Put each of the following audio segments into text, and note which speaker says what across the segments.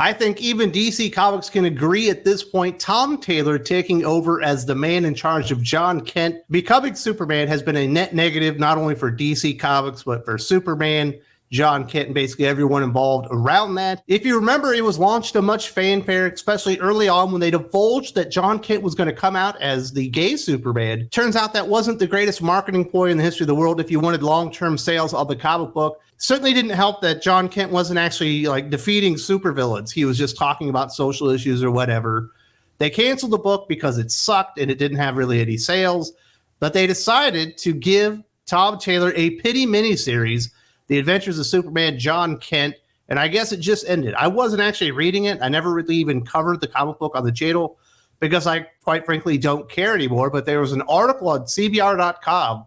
Speaker 1: I think even DC Comics can agree at this point, Tom Taylor taking over as the man in charge of Jon Kent becoming Superman has been a net negative, not only for DC Comics, but for Superman, Jon Kent, and basically everyone involved around that. If you remember, it was launched to much fanfare, especially early on when they divulged that Jon Kent was going to come out as the gay Superman. Turns out that wasn't the greatest marketing ploy in the history of the world if you wanted long-term sales of the comic book. Certainly didn't help that Jon Kent wasn't actually like defeating supervillains. He was just talking about social issues or whatever. They canceled the book because it sucked and it didn't have really any sales, but they decided to give Tom Taylor a pity miniseries, The Adventures of Superman, Jon Kent, and I guess it just ended. I wasn't actually reading it. I never really even covered the comic book on the channel because I, quite frankly, don't care anymore, but there was an article on CBR.com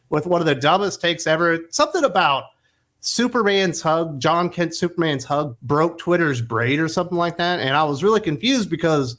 Speaker 1: with one of the dumbest takes ever. Something about Superman's hug, Jon Kent Superman's hug broke Twitter's brain or something like that. And I was really confused because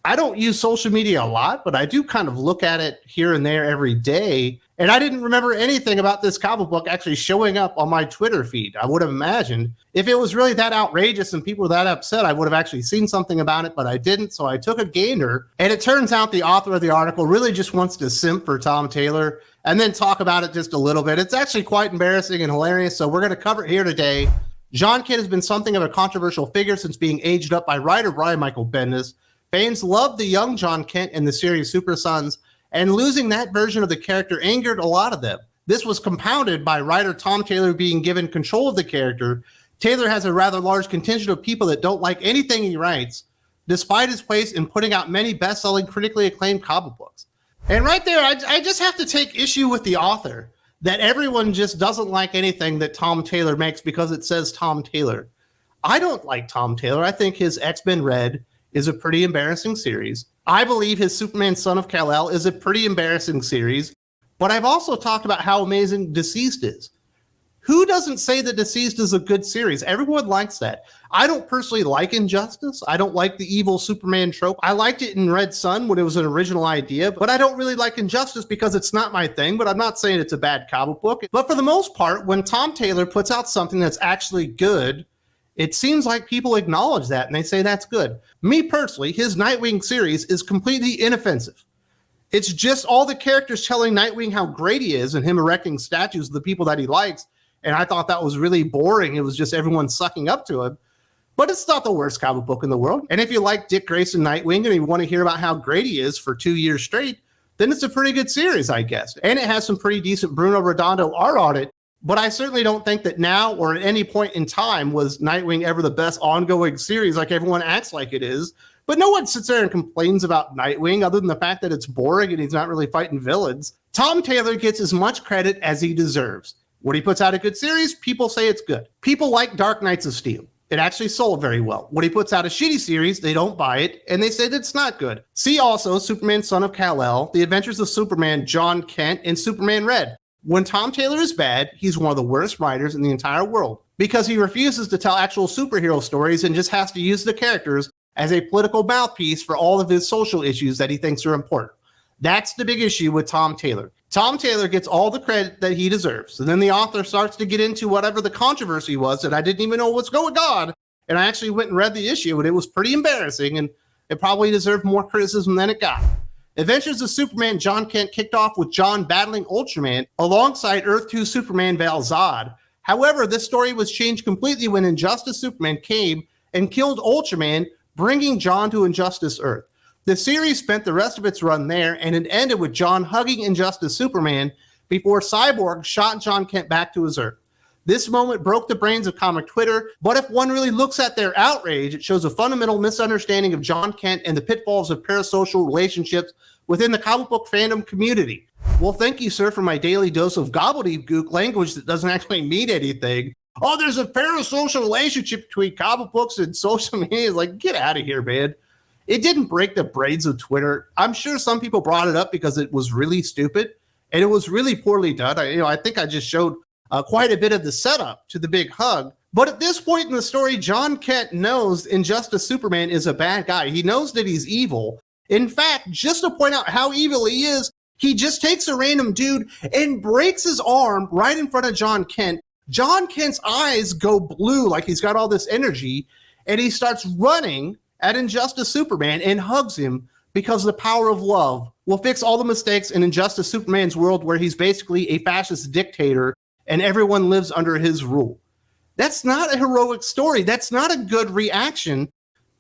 Speaker 1: I don't use social media a lot, but I do kind of look at it here and there every day. And I didn't remember anything about this comic book actually showing up on my Twitter feed. I would have imagined if it was really that outrageous and people were that upset, I would have actually seen something about it, but I didn't. So I took a gander, and it turns out the author of the article really just wants to simp for Tom Taylor and then talk about it just a little bit. It's actually quite embarrassing and hilarious. So we're going to cover it here today. Jon Kent has been something of a controversial figure since being aged up by writer Brian Michael Bendis. Fans loved the young Jon Kent in the series Super Sons, and losing that version of the character angered a lot of them. This was compounded by writer Tom Taylor being given control of the character. Taylor has a rather large contingent of people that don't like anything he writes, despite his place in putting out many best-selling, critically acclaimed comic books. And right there, I just have to take issue with the author, that everyone just doesn't like anything that Tom Taylor makes because it says Tom Taylor. I don't like Tom Taylor. I think his X-Men Red is a pretty embarrassing series. I believe his Superman Son of Kal-El is a pretty embarrassing series, but I've also talked about how amazing Deceased is. Who doesn't say that Deceased is a good series? Everyone likes that. I don't personally like Injustice. I don't like the evil Superman trope. I liked it in Red Sun when it was an original idea, but I don't really like Injustice because it's not my thing, but I'm not saying it's a bad comic book. But for the most part, when Tom Taylor puts out something that's actually good, it seems like people acknowledge that and they say that's good. Me personally, his Nightwing series is completely inoffensive. It's just all the characters telling Nightwing how great he is and him erecting statues of the people that he likes. And I thought that was really boring. It was just everyone sucking up to him. But it's not the worst comic book in the world. And if you like Dick Grayson Nightwing and you want to hear about how great he is for 2 years straight, then it's a pretty good series, I guess. And it has some pretty decent Bruno Redondo art on it. But I certainly don't think that now or at any point in time was Nightwing ever the best ongoing series like everyone acts like it is. But no one sits there and complains about Nightwing other than the fact that it's boring and he's not really fighting villains. Tom Taylor gets as much credit as he deserves. When he puts out a good series, people say it's good. People like Dark Knights of Steel. It actually sold very well. When he puts out a shitty series, they don't buy it, and they say that it's not good. See also Superman Son of Kal-El, The Adventures of Superman, Jon Kent, and Superman Red. When Tom Taylor is bad, he's one of the worst writers in the entire world because he refuses to tell actual superhero stories and just has to use the characters as a political mouthpiece for all of his social issues that he thinks are important. That's the big issue with Tom Taylor. Tom Taylor gets all the credit that he deserves. And then the author starts to get into whatever the controversy was that I didn't even know what's going on. And I actually went and read the issue, and it was pretty embarrassing, and it probably deserved more criticism than it got. Adventures of Superman, Jon Kent kicked off with Jon battling Ultraman alongside Earth 2 Superman Val-Zod. However, this story was changed completely when Injustice Superman came and killed Ultraman, bringing Jon to Injustice Earth. The series spent the rest of its run there, and it ended with Jon hugging Injustice Superman before Cyborg shot Jon Kent back to his Earth. This moment broke the brains of comic Twitter, but if one really looks at their outrage, it shows a fundamental misunderstanding of Jon Kent and the pitfalls of parasocial relationships within the comic book fandom community. Well, thank you, sir, for my daily dose of gobbledygook language that doesn't actually mean anything. Oh, there's a parasocial relationship between comic books and social media. Like, get out of here, man. It didn't break the brains of Twitter. I'm sure some people brought it up because it was really stupid and it was really poorly done. I think I just showed quite a bit of the setup to the big hug. But at this point in the story, Jon Kent knows Injustice Superman is a bad guy. He knows that he's evil. In fact, just to point out how evil he is, he just takes a random dude and breaks his arm right in front of Jon Kent. Jon Kent's eyes go blue like he's got all this energy. and he starts running at Injustice Superman and hugs him because the power of love will fix all the mistakes in Injustice Superman's world where he's basically a fascist dictator and everyone lives under his rule. That's not a heroic story. That's not a good reaction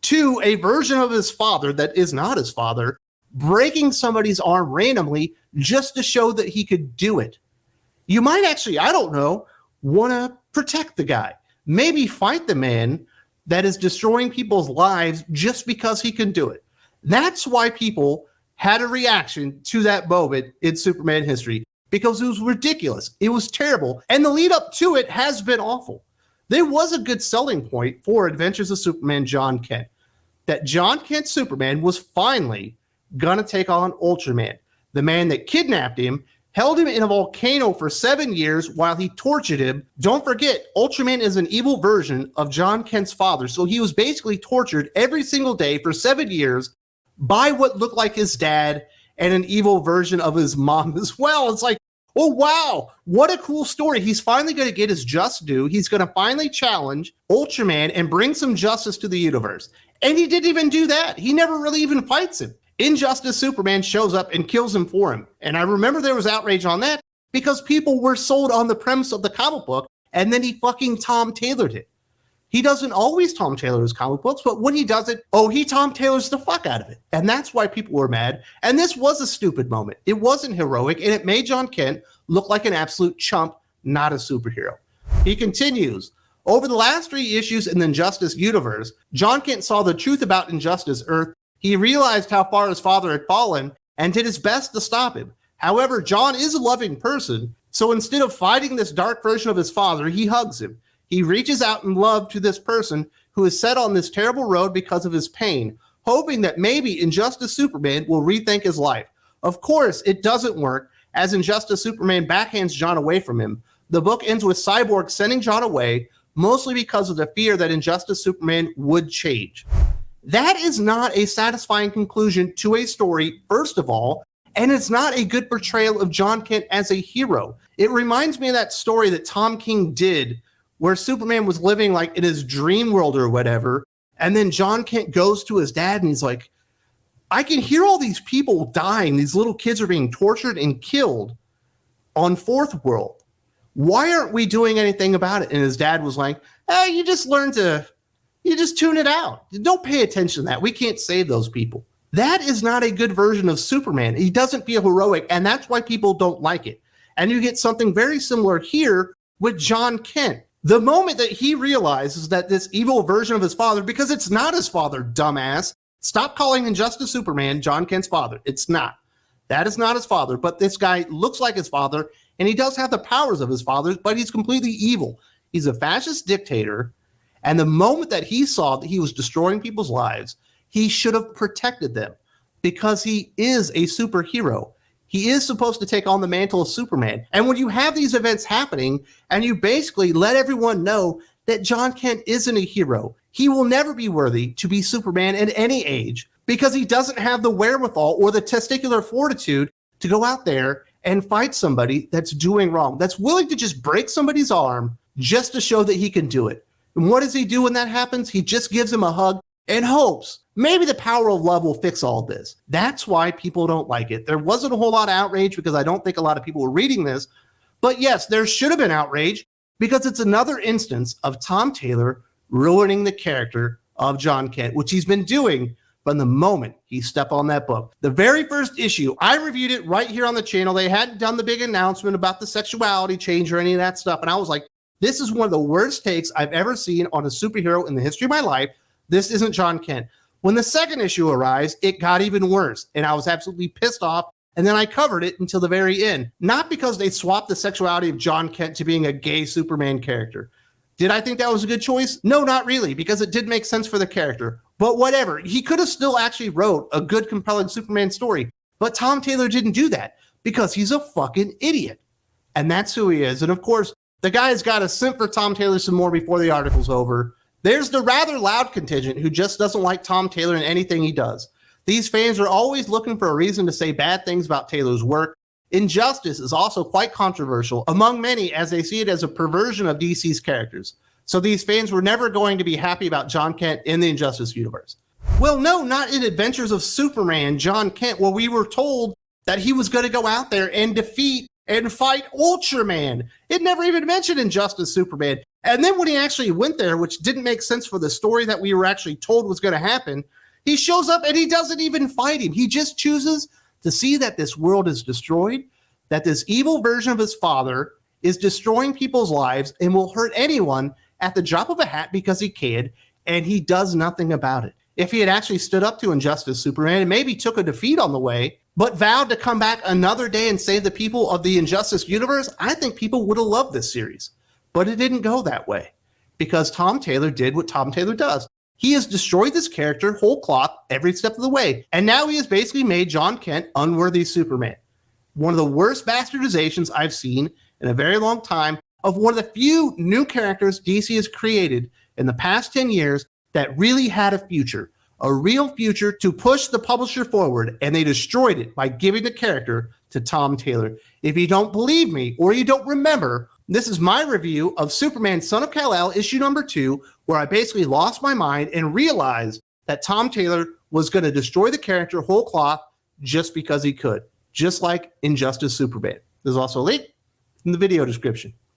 Speaker 1: to a version of his father that is not his father, breaking somebody's arm randomly just to show that he could do it. You might actually, I don't know, want to protect the guy. Maybe fight the man that is destroying people's lives just because he can do it. That's why people had a reaction to that moment in Superman history, because it was ridiculous. It was terrible. And the lead up to it has been awful. There was a good selling point for Adventures of Superman Jon Kent, that Jon Kent Superman was finally going to take on Ultraman, the man that kidnapped him, held him in a volcano for 7 years while he tortured him. Don't forget, Ultraman is an evil version of Jon Kent's father, so he was basically tortured every single day for 7 years by what looked like his dad and an evil version of his mom as well. It's like, oh, wow, what a cool story. He's finally going to get his just due. He's going to finally challenge Ultraman and bring some justice to the universe. And he didn't even do that. He never really even fights him. Injustice Superman shows up and kills him for him. And I remember there was outrage on that because people were sold on the premise of the comic book, and then he fucking Tom Taylored it. He doesn't always Tom Taylor his comic books, but when he does it, he Tom Taylors the fuck out of it. And that's why people were mad. And this was a stupid moment. It wasn't heroic, and it made Jon Kent look like an absolute chump, not a superhero. He continues, over the last 3 issues in the Injustice universe, Jon Kent saw the truth about Injustice Earth. He realized how far his father had fallen and did his best to stop him. However, Jon is a loving person, so instead of fighting this dark version of his father, he hugs him. He reaches out in love to this person who is set on this terrible road because of his pain, hoping that maybe Injustice Superman will rethink his life. Of course, it doesn't work, as Injustice Superman backhands Jon away from him. The book ends with Cyborg sending Jon away, mostly because of the fear that Injustice Superman would change. That is not a satisfying conclusion to a story, first of all, and it's not a good portrayal of Jon Kent as a hero. It reminds me of that story that Tom King did where Superman was living like in his dream world or whatever, and then Jon Kent goes to his dad and he's like, I can hear all these people dying. These little kids are being tortured and killed on Fourth World. Why aren't we doing anything about it? And his dad was like, you just tune it out. Don't pay attention to that. We can't save those people. That is not a good version of Superman. He doesn't feel heroic, and that's why people don't like it. And you get something very similar here with Jon Kent. The moment that he realizes that this evil version of his father, because it's not his father, dumbass. Stop calling Injustice Superman Jon Kent's father. It's not. That is not his father, but this guy looks like his father, and he does have the powers of his father, but he's completely evil. He's a fascist dictator, and the moment that he saw that he was destroying people's lives, he should have protected them because he is a superhero. He is supposed to take on the mantle of Superman. And when you have these events happening and you basically let everyone know that Jon Kent isn't a hero, he will never be worthy to be Superman at any age because he doesn't have the wherewithal or the testicular fortitude to go out there and fight somebody that's doing wrong, that's willing to just break somebody's arm just to show that he can do it. And what does he do when that happens? He just gives him a hug and hopes maybe the power of love will fix all this. That's why people don't like it. There wasn't a whole lot of outrage because I don't think a lot of people were reading this. But yes, there should have been outrage because it's another instance of Tom Taylor ruining the character of Jon Kent, which he's been doing from the moment he stepped on that book. The very first issue, I reviewed it right here on the channel. They hadn't done the big announcement about the sexuality change or any of that stuff. And I was like, this is one of the worst takes I've ever seen on a superhero in the history of my life. This isn't Jon Kent. When the second issue arrived, it got even worse, and I was absolutely pissed off, and then I covered it until the very end. Not because they swapped the sexuality of Jon Kent to being a gay Superman character. Did I think that was a good choice? No, not really, because it did make sense for the character. But whatever, he could have still actually wrote a good, compelling Superman story, but Tom Taylor didn't do that because he's a fucking idiot. And that's who he is. And of course, the guy's got to simp for Tom Taylor some more before the article's over. There's the rather loud contingent who just doesn't like Tom Taylor in anything he does. These fans are always looking for a reason to say bad things about Taylor's work. Injustice is also quite controversial among many as they see it as a perversion of DC's characters. So these fans were never going to be happy about Jon Kent in the Injustice universe. Well, no, not in Adventures of Superman, Jon Kent, where we were told that he was going to go out there and defeat and fight Ultraman. It never even mentioned Injustice Superman. And then when he actually went there, which didn't make sense for the story that we were actually told was going to happen, he shows up and he doesn't even fight him. He just chooses to see that this world is destroyed, that this evil version of his father is destroying people's lives and will hurt anyone at the drop of a hat because he can, and he does nothing about it. If he had actually stood up to Injustice Superman and maybe took a defeat on the way, but vowed to come back another day and save the people of the Injustice universe, I think people would have loved this series. But it didn't go that way because Tom Taylor did what Tom Taylor does. He has destroyed this character whole cloth every step of the way. And now he has basically made Jon Kent unworthy Superman. One of the worst bastardizations I've seen in a very long time of one of the few new characters DC has created in the past 10 years that really had a future, a real future to push the publisher forward, and they destroyed it by giving the character to Tom Taylor. If you don't believe me or you don't remember, this is my review of Superman Son of Kal-El issue number 2, where I basically lost my mind and realized that Tom Taylor was going to destroy the character whole cloth just because he could, just like Injustice Superman. There's also a link in the video description.